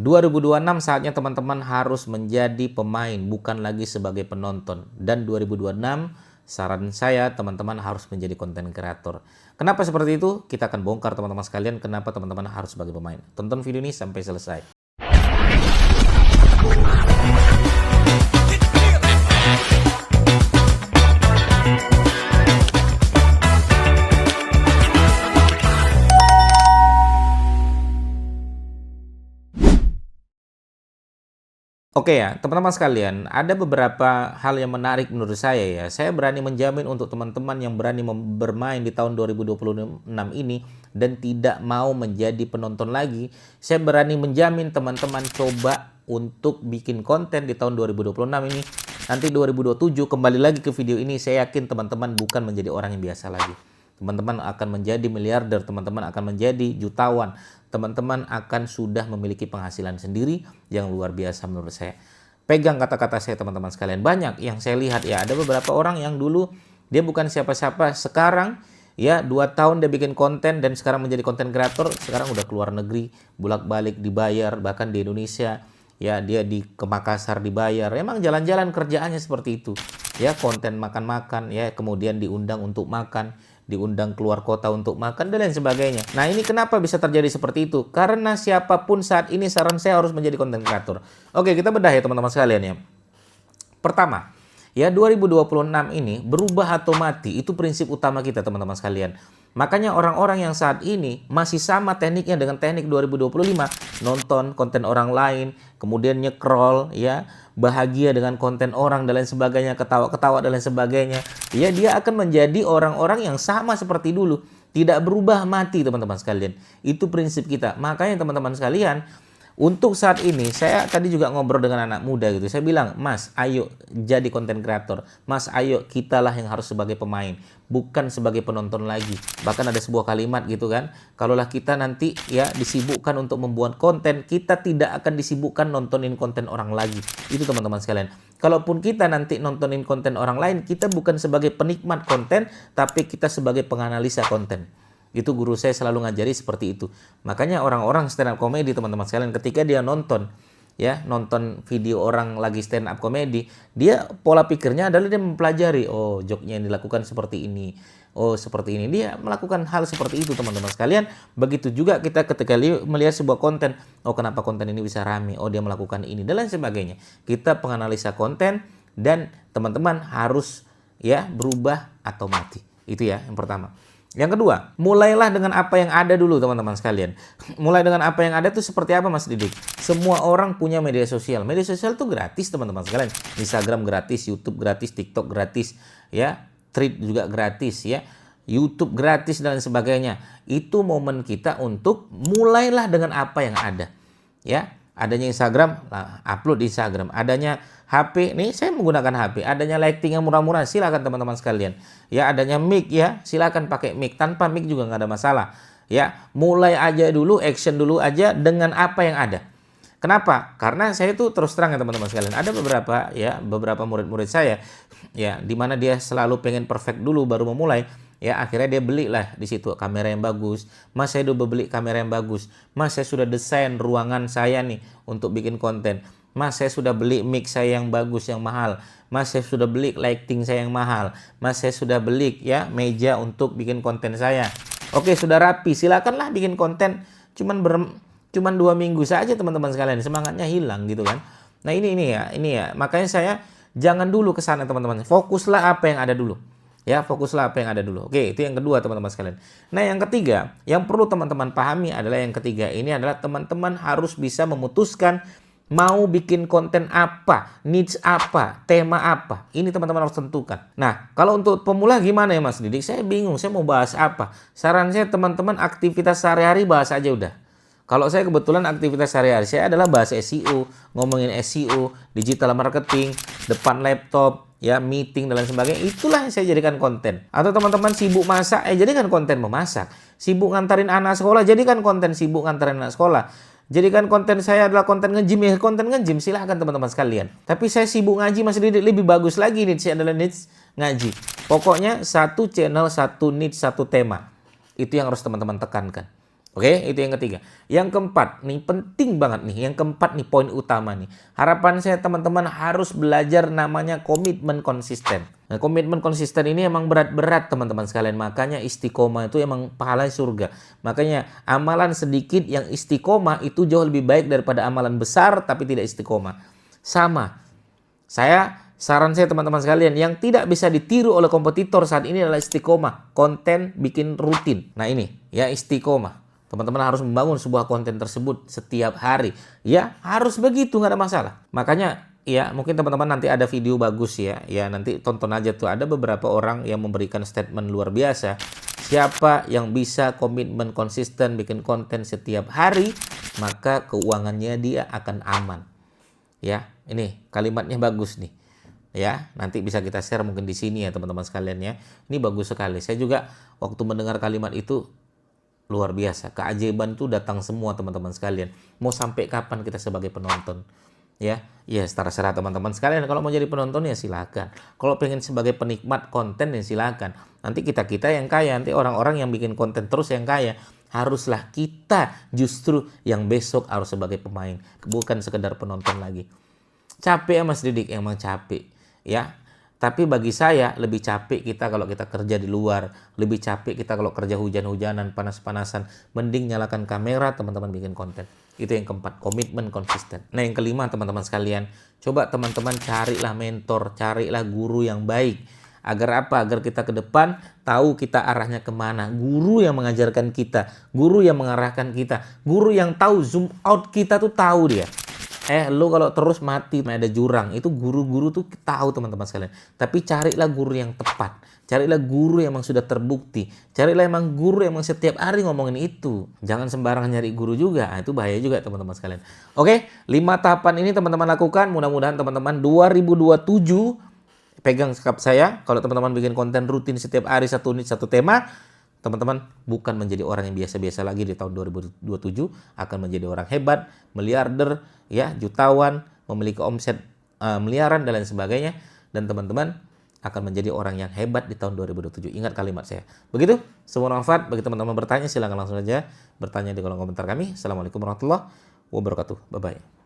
2026 saatnya teman-teman harus menjadi pemain, bukan lagi sebagai penonton. Dan 2026 saran saya teman-teman harus menjadi konten kreator. Kenapa seperti itu? Kita akan bongkar teman-teman sekalian kenapa teman-teman harus sebagai pemain. Tonton video ini sampai selesai. Oke ya, teman-teman sekalian, ada beberapa hal yang menarik menurut saya ya. Saya berani menjamin untuk teman-teman yang berani bermain di tahun 2026 ini dan tidak mau menjadi penonton lagi, saya berani menjamin teman-teman coba untuk bikin konten di tahun 2026 ini. Nanti 2027 kembali lagi ke video ini, saya yakin teman-teman bukan menjadi orang yang biasa lagi. Teman-teman akan menjadi miliarder, teman-teman akan menjadi jutawan, teman-teman akan sudah memiliki penghasilan sendiri yang luar biasa menurut saya. Pegang kata-kata saya teman-teman sekalian. Banyak yang saya lihat ya, ada beberapa orang yang dulu dia bukan siapa-siapa, sekarang ya 2 tahun dia bikin konten dan sekarang menjadi konten kreator, sekarang udah keluar negeri, bolak-balik dibayar, bahkan di Indonesia ya dia ke Makassar dibayar. Emang jalan-jalan kerjaannya seperti itu. Ya konten makan-makan ya, kemudian diundang untuk makan, diundang keluar kota untuk makan, dan lain sebagainya. Nah ini kenapa bisa terjadi seperti itu? Karena siapapun saat ini saran saya harus menjadi konten kreator. Oke, kita bedah ya teman-teman sekalian ya. Pertama, ya 2026 ini berubah atau mati, itu prinsip utama kita teman-teman sekalian. Makanya orang-orang yang saat ini masih sama tekniknya dengan teknik 2025, nonton konten orang lain, kemudian nyekrol ya, bahagia dengan konten orang dan lain sebagainya, ketawa-ketawa dan lain sebagainya. Ya dia akan menjadi orang-orang yang sama seperti dulu, tidak berubah mati teman-teman sekalian. Itu prinsip kita. Makanya teman-teman sekalian, untuk saat ini, saya tadi juga ngobrol dengan anak muda gitu. Saya bilang, Mas, ayo jadi konten kreator. Mas, ayo kitalah yang harus sebagai pemain, bukan sebagai penonton lagi. Bahkan ada sebuah kalimat gitu kan. Kalaulah kita nanti ya disibukkan untuk membuat konten, kita tidak akan disibukkan nontonin konten orang lagi. Itu teman-teman sekalian. Kalaupun kita nanti nontonin konten orang lain, kita bukan sebagai penikmat konten, tapi kita sebagai penganalisa konten. Itu guru saya selalu ngajari seperti itu. Makanya orang-orang stand up comedy teman-teman sekalian, ketika dia nonton video orang lagi stand up comedy, dia pola pikirnya adalah dia mempelajari, oh joknya yang dilakukan seperti ini, oh seperti ini, dia melakukan hal seperti itu teman-teman sekalian. Begitu juga kita ketika melihat sebuah konten, oh kenapa konten ini bisa rame, oh dia melakukan ini dan lain sebagainya. Kita penganalisa konten dan teman-teman harus ya berubah atau mati. Itu ya yang pertama. Yang kedua, mulailah dengan apa yang ada dulu teman-teman sekalian. Mulai dengan apa yang ada itu seperti apa Mas Didik? Semua orang punya media sosial. Media sosial itu gratis teman-teman sekalian. Instagram gratis, YouTube gratis, TikTok gratis, ya, Thread juga gratis, ya, YouTube gratis dan lain sebagainya. Itu momen kita untuk mulailah dengan apa yang ada. Ya, adanya Instagram, upload di Instagram. Adanya HP, nih saya menggunakan HP. Adanya lighting yang murah-murah, silakan teman-teman sekalian. Ya, adanya mic ya, silakan pakai mic. Tanpa mic juga nggak ada masalah. Ya, mulai aja dulu, action dulu aja dengan apa yang ada. Kenapa? Karena saya itu terus terang ya teman-teman sekalian. Ada beberapa murid-murid saya, ya, di mana dia selalu pengen perfect dulu baru memulai. Ya, akhirnya dia belilah di situ kamera yang bagus. Mas, saya udah beli kamera yang bagus. Mas, saya sudah desain ruangan saya nih untuk bikin konten. Mas, saya sudah beli mic saya yang bagus, yang mahal. Mas, saya sudah beli lighting saya yang mahal. Mas, saya sudah beli ya meja untuk bikin konten saya. Oke, sudah rapi. Silakanlah bikin konten. Cuman 2 minggu saja teman-teman sekalian. Semangatnya hilang gitu kan. Nah, ini ya. Makanya saya jangan dulu ke sana teman-teman. Fokuslah apa yang ada dulu. Ya, fokuslah apa yang ada dulu. Oke, itu yang kedua teman-teman sekalian. Nah, yang ketiga, yang perlu teman-teman pahami adalah yang ketiga ini adalah teman-teman harus bisa memutuskan mau bikin konten apa, niche apa, tema apa. Ini teman-teman harus tentukan. Nah, kalau untuk pemula gimana ya Mas Didik? Saya bingung, saya mau bahas apa. Saran saya teman-teman aktivitas sehari-hari bahas aja udah. Kalau saya kebetulan aktivitas sehari-hari saya adalah bahas SEO, ngomongin SEO, digital marketing, depan laptop, ya meeting dan lain sebagainya. Itulah yang saya jadikan konten. Atau teman-teman sibuk masak, jadikan konten memasak. Sibuk ngantarin anak sekolah, jadikan konten sibuk ngantarin anak sekolah. Jadikan konten saya adalah konten nge-gym, ya konten nge-gym silahkan teman-teman sekalian. Tapi saya sibuk ngaji Mas Didik, lebih bagus lagi niche adalah niche ngaji. Pokoknya satu channel, satu niche, satu tema. Itu yang harus teman-teman tekankan. Oke, itu yang ketiga. Yang keempat, nih penting banget nih. Yang keempat nih poin utama nih. Harapan saya teman-teman harus belajar namanya komitmen konsisten. Nah, komitmen konsisten ini emang berat-berat teman-teman sekalian. Makanya istiqomah itu emang pahala surga. Makanya amalan sedikit yang istiqomah itu jauh lebih baik daripada amalan besar tapi tidak istiqomah. Sama. Saran saya teman-teman sekalian, yang tidak bisa ditiru oleh kompetitor saat ini adalah istiqomah. Konten bikin rutin. Nah ini, ya istiqomah. Teman-teman harus membangun sebuah konten tersebut setiap hari. Ya, harus begitu, nggak ada masalah. Makanya, ya mungkin teman-teman nanti ada video bagus ya. Ya, nanti tonton aja tuh. Ada beberapa orang yang memberikan statement luar biasa. Siapa yang bisa komitmen konsisten bikin konten setiap hari, maka keuangannya dia akan aman. Ya, ini kalimatnya bagus nih. Ya, nanti bisa kita share mungkin di sini ya teman-teman sekalian ya. Ini bagus sekali. Saya juga waktu mendengar kalimat itu luar biasa. Keajaiban itu datang semua teman-teman sekalian. Mau sampai kapan kita sebagai penonton? Ya, ya terserah teman-teman sekalian. Kalau mau jadi penonton ya silakan. Kalau pengen sebagai penikmat konten ya silakan. Nanti kita yang kaya, nanti orang-orang yang bikin konten terus yang kaya. Haruslah kita justru yang besok harus sebagai pemain, bukan sekedar penonton lagi. Capek ya Mas Didik, emang capek. Ya, tapi bagi saya lebih capek kita kalau kita kerja di luar, lebih capek kita kalau kerja hujan-hujanan, panas-panasan. Mending nyalakan kamera, teman-teman bikin konten. Itu yang keempat, komitmen konsisten. Nah yang kelima teman-teman sekalian, coba teman-teman carilah mentor, carilah guru yang baik. Agar apa? Agar kita ke depan tahu kita arahnya kemana. Guru yang mengajarkan kita, guru yang mengarahkan kita, guru yang tahu zoom out kita tuh tahu dia. Lu kalau terus mati, ada jurang. Itu guru-guru tuh tahu teman-teman sekalian. Tapi carilah guru yang tepat. Carilah guru yang emang sudah terbukti. Carilah emang guru yang emang setiap hari ngomongin itu. Jangan sembarangan nyari guru juga. Nah, itu bahaya juga teman-teman sekalian. Oke, 5 tahapan ini teman-teman lakukan. Mudah-mudahan teman-teman 2027 pegang sikap saya. Kalau teman-teman bikin konten rutin setiap hari 1 unit 1 tema, teman-teman bukan menjadi orang yang biasa-biasa lagi di tahun 2027, akan menjadi orang hebat, miliarder, ya, jutawan, memiliki omset miliaran dan lain sebagainya, dan teman-teman akan menjadi orang yang hebat di tahun 2027. Ingat kalimat saya. Begitu, semoga manfaat. Bagi teman-teman bertanya, silakan langsung saja bertanya di kolom komentar kami. Assalamualaikum warahmatullahi wabarakatuh. Bye-bye.